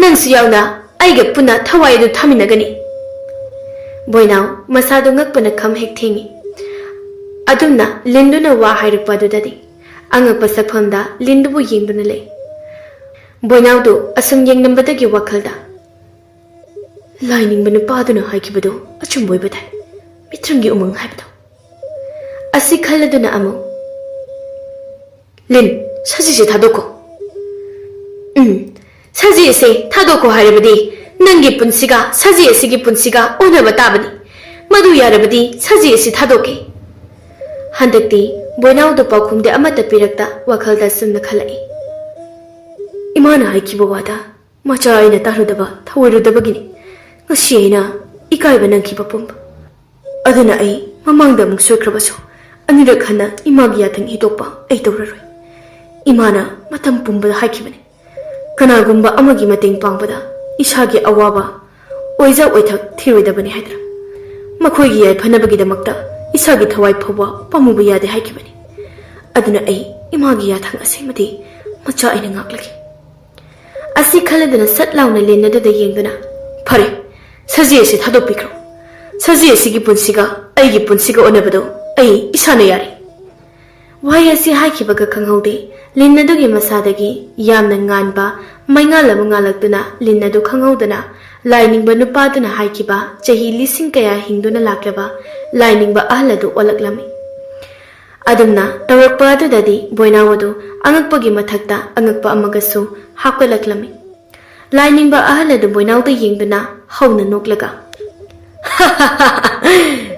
नंगसु यावना आइगा पुना थवाइदु थामिनगनी बोइनाव मसादु ngakpana kham hek thingi adumna linduna wa hairukpadudadi angakpa sakphamda lindubu yengduna lei boinaw du asum yengnambadagi wakhalda lining banu paduna haikibadu achumboy badai मित्रंगी उमंग हाइबदो असि खल्लदुना अमु लिन सजी से थादोको सजी से थादोको हाइबदी नंगी पुंसिगा सजी एसिगी पुंसिगा ओनबा ताबनी मधु यारबदी सजी एसि थादोके हंदक्ति बोइनाउदो पाखुमदे अमता पिरक्ता वखलदा सुमना खलाई इमाना हाइकिबो वादा मचा आइना तारुदबा थवरुदबगिनी ngasi aina ikaiba nangkiba pumba aduna ai mamangda mung soikrabasу anira khana imagi yathang hitokpa ai tawraroi imana matam pumba haikibane kanagumba amagi mateng pangbada isagi awaba oiza oithak thiroidabani haidra makhoigi yai phanabagi damakta isagi thawai phoba pamuba yade haikibane aduna ai imagi yathang asemadi macha aina ngaklagi asi khaladana satlauna lenadada yengduna phare सजी से थादोपिक्रो सजी की पुंसिगा अईगी पुंसिगा ओनबदो अई इसाना यारे Y असी हाइखिबगा खंगौदे लिन्नदुगी मसादगी यामना nganba maingalaba ngalakduna linnadu khangौदना लाइनिंगबा नुपादुना हाइखिबा चही लिसिंग कया हिंदुना लाक्लबा लाइनिंगबा अहलदु ओलक्लमी अदुमना तवरकपा अदुददी बोइनावदु अंगकपगी मथक्ता अंगकपा अमगसु हाकलक्लमी लाइनिंगबा अहलदु बोइनावदु येंगदुना हौना नोकलगा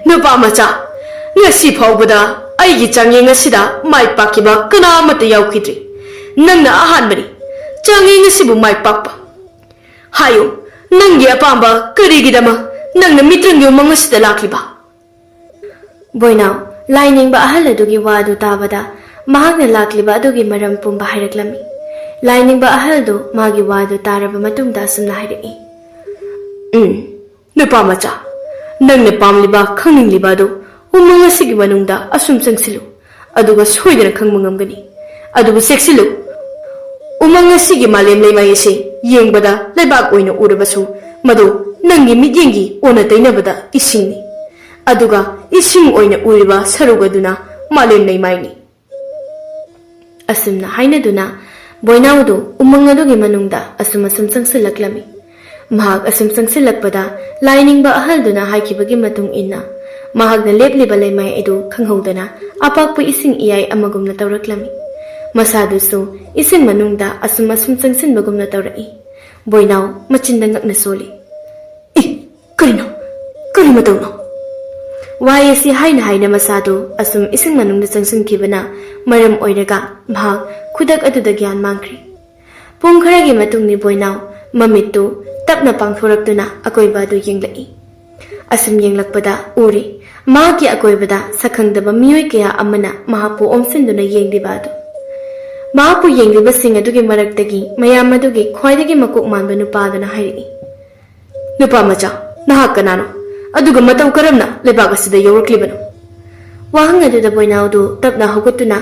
नुपा मचा ngasi phawbada aigi changyeng asida mai pakiba kana amata yaukidri nangna ahanbari changyeng asibu mai pakpa hayo nangi apamba karigidama nangna mitrangyo mangasida lakliba boinaw lainingba ahaladugi wadu tabada mahagna lakliba adugi maram pumba haireklami lainingba ahaldo magi wadu taraba matungda asumna hairei नुपा मचा नंगने पामलिबा खंगनिंगलिबा दो उमंग असिगी मनुंगदा assume संगसिलु अदुगा सोइदना खंगमंगमगनी अदुबु सेक्सिलु उमंग असिगी मालेम लेमायसे येंगबदा लेबाक ओइना उरबसु मदो नंगी मियेंगी ओना तैनबदा इसिंगनी अदुगा इसिंग ओइना उरिबा सरुगदुना मालेम लेमायनी असुमना हाइनदुना बोइनावदो उमंग अदुगी मनुंगदा assume assume संगसिलक्लमी mahak asum sangsilakpada lainingba ahalduna haikibagi matung inna mahakna lepliba leimai edu khanghodana apakpu ising iyai amagumna tawraklami masadusu ising manungda asum asum sangsinbagumna tawrai boinaw machinda ngakna soli karino karima tawno wayasi haina masadu asum ising manungda sangsinkibana maram oiraga mahak khudak aduda gyan mangkri pung kharagi matungni boinaw mamitu tapna pangthoraktuna akoibadu yenglai asum yenglakpada uri magi akoibada sakhangdaba miyoi kaya amana mahapu omsinduna yenglibadu mahapu yengliba sing adugi maraktagi mayam adugi khwaidagi makuk manba nupaduna hairi nupa macha nahak kanano aduga mataw karamna lebagasida yawraklibanu wahang aduda boinawdu tapna hogotuna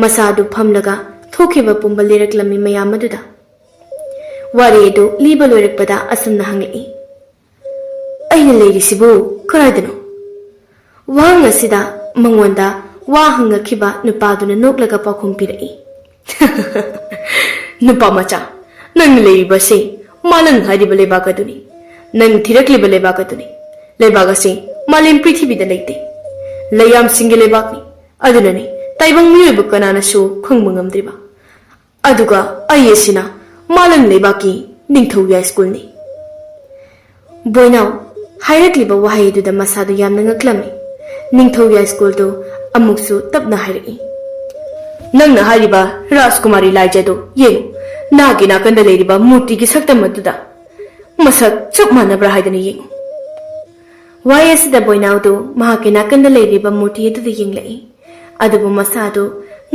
masadu phamlaga thokiba pumba liraklami mayam aduda वारेदो लीबा लोइरकपदा असुमना हंगई अइना लेरिसिबु कराइदनो वांग असिदा मंगोंदा वा हंगखिबा नुपादुना नोकलगा पाखुम पिरई नुपा मचा नंग लेरिबसे मालंग हारिबा लेबागदुनी नंग थिरकलिबा लेबागदुनी लेबागसे मालेम पृथ्वीदा लेते लयाम सिंगे लेबागनी अदुनने ताइबंग मियोइबु कनानासु खंगमंगमद्रिबा अदुगा अयेसिना मालंग लेबाकी निंगथौया school ने बोइनाव हाइरकलिबा वहायदुदा मसादु यामना ngaklammi निंगथौया school दो अमुकसु तपना हाइरई नंगना हारिबा राजकुमारी लाइजदो Young Nagi नाकंदा लेरिबा मूर्ति की सक्तम मदुदा मसक चप मानब्रा हाइदना येंग वायसदा बोइनावदो महाके नाकंदा लेरिबा मूर्ति यदुदा येंगलई अदुबु मसादु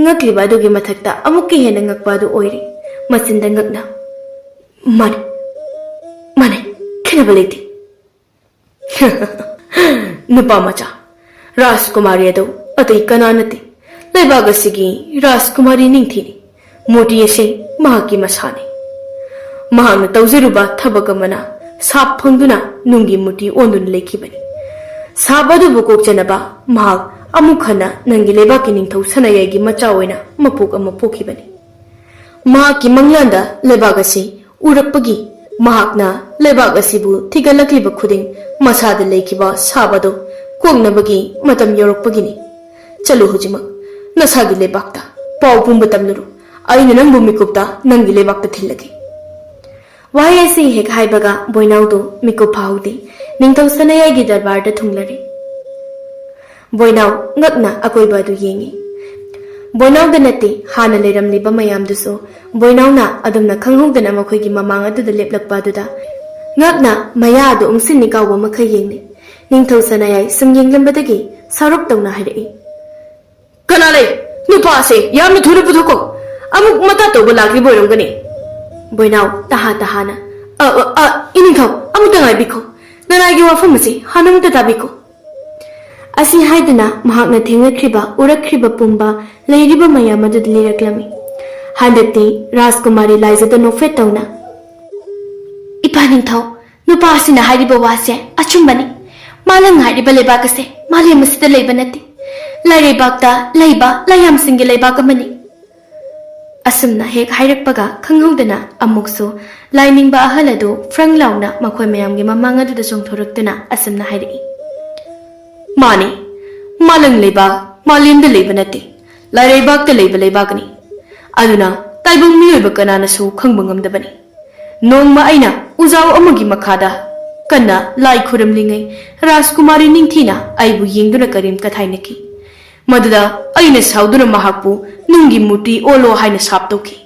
ngakliba दुगी मथक्ता अमुकके हेना ngakpadu ओइरि मसिंदा ngakna माने खेनबा लेते नुपा मचा राजकुमारी अदो अतई कना नते लेबागसिगी राजकुमारी निंगथिनी मोटी असे महाकी मसाने महांगना तौजरुबा थबक अमना साप फंगदुना नुंगी मुटी ओंदुना लेखिबनी साप अदुबु कोकचनबा महाग अमुखना नंगी लेबाकी निंगथौ सनायागी मचा ओइना मपुक अमा पोखिबनी महाकी मंगलांदा लेबागसी उरकपगी महाकना लेबाग असिबु थिगलक्लिबा खुदिंग मसादा लेखिबा साबदो ꯍꯣꯡꯅꯕꯒꯤ ꯃꯇꯝ ꯌꯧꯔꯛꯄꯒꯤꯅꯤ ꯆꯠꯂꯨ ꯍꯧꯖꯤꯛꯃꯛ ꯅꯁꯥꯒꯤ ꯂꯩꯕꯥꯛꯇ ꯄꯥꯎ ꯄꯨꯝꯕ ꯇꯝꯂꯨꯔꯣ ꯑꯩꯅ ꯅꯪꯕꯨ ꯃꯤꯀꯨꯞꯇ ꯅꯪꯒꯤ ꯂꯩꯕꯥꯛꯇ ꯊꯤꯜꯂꯒꯦ ꯋꯥꯍꯩ ꯑꯁꯤ ꯍꯦꯛ ꯍꯥꯏꯕꯒ ꯕꯣꯏꯅꯥꯎꯗꯨ ꯃꯤꯀꯨꯞ ꯐꯥꯍꯧꯗꯦ ꯅꯤꯡꯊꯧ ꯁꯅꯥꯌꯥꯏꯒꯤ ꯗꯔꯕꯥꯔꯗ ꯊꯨꯡꯂꯔꯦ ꯕꯣꯏꯅꯥꯎ ꯉꯛꯅ ꯑꯀꯣꯏꯕ ꯑꯗꯨ ꯌꯦꯡꯉꯤ ꯕꯣꯏꯅꯥꯎꯗ ꯅꯠꯇꯦ ꯍꯥꯟꯅ ꯂꯩꯔꯝꯂꯤꯕ ꯃꯌꯥꯝꯗꯨꯁꯨ ꯕꯣꯏꯅꯥꯎꯅ ꯑꯗꯨꯝꯅ ꯈꯪꯍꯧꯗꯅ ꯃꯈꯣꯏꯒꯤ ꯃꯃꯥꯡ ꯑꯗꯨꯗ ꯂꯦꯞꯂꯛꯄ ꯑꯗꯨꯗ ꯉꯛꯅ ꯃꯌꯥ ꯑꯗꯨ ꯎꯪꯁꯤꯟꯅꯤ ꯀꯥꯎꯕ ꯃꯈꯩ ꯌꯦꯡꯂꯤ ꯅꯤꯡꯊꯧ ꯁꯅꯥꯌꯥꯏ ꯁꯨꯝ ꯌꯦꯡꯂꯝꯕꯗꯒꯤ ꯁꯥꯎꯔꯞ ꯇꯧꯅ ꯍꯥꯏꯔꯛꯏ ꯀꯅꯥ ꯂꯩ ꯅꯨꯄꯥꯁꯦ ꯌꯥꯝꯅ ꯊꯨꯅ ꯄꯨꯊꯣꯛꯀꯣ ꯑꯃꯨꯛ ꯃꯇꯥ ꯇꯧꯕ ꯂꯥꯛꯂꯤꯕ ꯑꯣꯏꯔꯝꯒꯅꯤ ꯕꯣꯏꯅꯥꯎ ꯇꯍꯥ ꯇꯍꯥꯅ ꯏꯅꯤꯡꯊꯧ ꯑꯃꯨꯛꯇ ꯉꯥꯏꯕꯤꯈꯣ ꯅꯅꯥꯏꯒꯤ ꯋꯥꯐꯝ ꯑꯁꯤ ꯍꯥꯟꯅ ꯑꯃꯨꯛꯇ ꯇꯥꯕꯤꯈꯣ ꯑꯁꯤ ꯍꯥꯏꯗꯨꯅ ꯃꯍꯥꯛꯅ ꯊꯦꯡꯅꯈ꯭ꯔꯤꯕ ꯎꯔꯛꯈ꯭ꯔꯤꯕ ꯄꯨꯝꯕ ꯂꯩꯔꯤꯕ ꯃꯌꯥꯝ ꯑꯗꯨꯗ ꯂꯤꯔꯛꯂꯝꯃꯤ ꯍꯟꯗꯛꯇꯤ ꯔꯥꯖꯀꯨꯃꯥꯔꯤ ꯂꯥꯏꯖꯥꯗ ꯅꯣꯛꯐꯦꯠ ꯇꯧꯅ ꯏꯄꯥ ꯅꯤꯡꯊꯧ ꯅꯨꯄꯥ ꯑꯁꯤꯅ ꯍꯥꯏꯔꯤꯕ ꯋꯥꯁꯦ ꯑꯆꯨꯝꯕꯅꯤ ꯃꯥꯂꯪ ꯍꯥꯏꯔꯤꯕ ꯂꯩꯕꯥꯛ ꯑꯁꯦ ꯃꯥꯂꯦꯝ ꯑꯁꯤꯗ ꯂꯩꯕ ꯅꯠꯇꯦ ꯂꯩꯕꯥꯛꯇ ꯂꯩꯕ ꯂꯥꯏꯌꯥꯝꯁꯤꯡꯒꯤ ꯂꯩꯕꯥꯛ ꯑꯃꯅꯤ ꯑꯁꯨꯝꯅ ꯍꯦꯛ ꯍꯥꯏꯔꯛꯄꯒ ꯈꯪꯍꯧꯗꯅ ꯑꯃꯨꯛꯁꯨ ꯂꯥꯏꯅꯤꯡꯕ ꯑꯍꯜ ꯑꯗꯨ ꯐ꯭ꯔꯪ ꯂꯥꯎꯅ ꯃꯈꯣꯏ ꯃꯌꯥꯝꯒꯤ ꯃꯃꯥꯡ ꯑꯗꯨꯗ ꯆꯣꯡꯊꯣꯔꯛꯇꯨꯅ ꯑꯁꯨꯝꯅ ꯍꯥꯏꯔꯛꯏ ꯃꯥꯅꯤ ꯃꯥꯂꯪ ꯂꯩꯕꯥꯛ ꯃꯥꯂꯦꯝꯗ ꯂꯩꯕ ꯅꯠꯇꯦ ꯂꯩꯕꯥꯛꯇ ꯂꯩꯕ ꯂꯩꯕꯥꯛꯅꯤ ꯑꯗꯨꯅ ꯇꯥꯏꯕꯪ ꯃꯤꯑꯣꯏꯕ ꯀꯅꯥꯅꯁꯨ ꯈꯪꯕ ꯉꯝꯗꯕꯅꯤ ꯅꯣꯡꯃ ꯑꯩꯅ ꯎꯖꯥꯎ ꯑꯃꯒꯤ ꯃꯈꯥꯗ ꯀꯟꯅ ꯂꯥꯏ ꯈꯨꯔꯝꯂꯤꯉꯩ ꯔꯥꯖꯀꯨꯃꯥꯔꯤ ꯅꯤꯡꯊꯤꯅ ꯑꯩꯕꯨ ꯌꯦꯡꯗꯨꯅ ꯀꯔꯤꯝꯇ ꯊꯥꯏꯅꯈꯤ ꯃꯗꯨꯗ ꯑꯩꯅ ꯁꯥꯎꯗꯨꯅ ꯃꯍꯥꯛꯄꯨ ꯅꯨꯡꯒꯤ ꯃꯨꯔꯇꯤ ꯑꯣꯜꯂꯣ ꯍꯥꯏꯅ ꯁꯥꯞ ꯇꯧꯈꯤ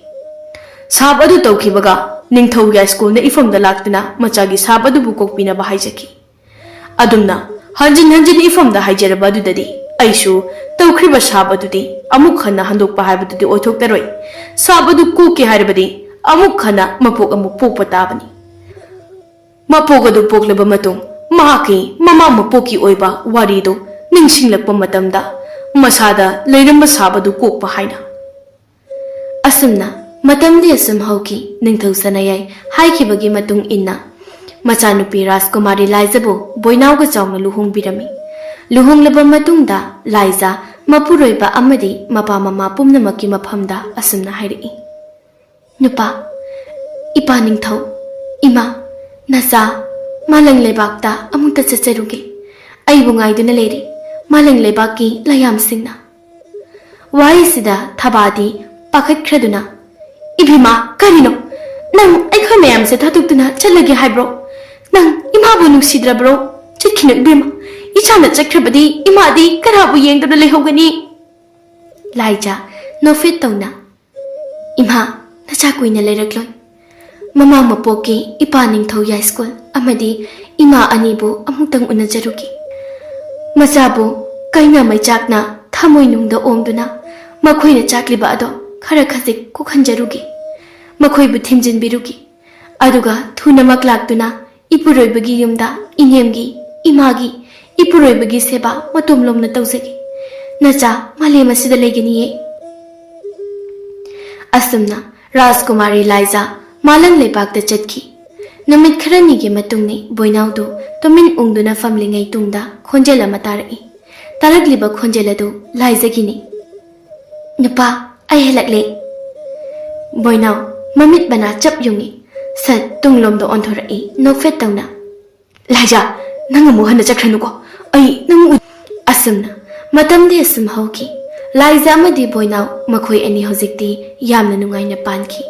ꯁꯥꯞ ꯑꯗꯨ ꯇꯧꯈꯤꯕꯒ ꯅꯤꯡꯊꯧ ꯌꯥꯏꯁ꯭ꯀꯨꯜꯅ ꯏꯐꯝꯗ ꯂꯥꯛꯇꯨꯅ ꯃꯆꯥꯒꯤ ꯁꯥꯞ ꯑꯗꯨꯕꯨ ꯀꯣꯛꯄꯤꯅꯕ ꯍꯥꯏꯖꯈꯤ ꯑꯗꯨꯝꯅ ꯍꯟꯖꯤꯟ ꯍꯟꯖꯤꯟ इफमदा हाइजरबा अदुददि अइसु तौख्रिबा साब अदुदि अमुक खन्ना हंदोकपा हाइबदुदि ओइथोक्तरोय साब अदु कोके हाइरबदि अमुक खन्ना मपोक अमुक पोकपा ताबनि मपोक अदु पोकलबा मतुंग महाकी ममा मपोकी ओइबा वारीदो निंगसिंगलकपा मतमदा मसादा लेरंबा साब अदु कोकपा हाइना असुमना मतमदि असुम हौकी निंगथौ सनायाय हाइखिबगी मतुंग इन्ना मचानुपी राजकुमारी लाइजाबु बोइनाउगा चाउना लुहोंगबिरमी लुहोंगलबा मतुंगदा लाइजा मपुरोइबा अमदि मपा ममा पुमनमकी मफमदा असुमना हाइरई नुपा इपा निंगथौ इमा नसा मालंग लेबाकता अमुक्ता चचरुगे अइबु गाइदुना लेरी मालंग लेबाकी लयामसिंगना वाइसिदा थबादी पाखटख्रदुना इभिमा करिनो नंग अइखोय मयामसे थाथुक्तुना चलगे हाइब्रो नंग इमाबु नुसिद्रब्रो चिखिन बिमा इचाना चक्रबदी इमादी कराबु येंगदुना लेहोगनी लाइजा नोफेट तौना इमा नचा कुइना लेरक्लोय ममा मपोकी इपा निंगथौ याइस्कुल अमदी इमा अनिबु अमुक्तंग उनजरुगी मचाबु काइना मैचाकना थामोय नुंगदा ओंगदुना मखोयना चाकलिबा अदो खरा खजिक कुखंजरुगी मखोयबु थिमजिनबिरुगी अदुगा थुनमक लाक्तुना इपुरोइबगी युमदा इनेमगी इमागी इपुरोइबगी सेबा मतोमलोमना तौजगी नचा मालेम असिदा लेगनिये असुमना राजकुमारी लाइजा मालंग लेबाकता चटकी नमित खरनीगे मतुंगनी बोइनाउदो तुमिन उंगदुना फमलिंगै तुंगदा खोंजेल अमा तारई तारगलिबा खोंजेल अदु लाइजागिनी नुपा अइ हेलकले बोइनाउ ममित बना चप युंगी सत तुंगलोमदो ओंथोरई नोफेट तौना लाइजा नंग अमु हन्ना चख्रनुको अइ नंग असुमना मतमदे असुम हौकी लाइजा अमदि बोइनाउ मखोय अनी हौजिकती यामना नुंगाइना पानखी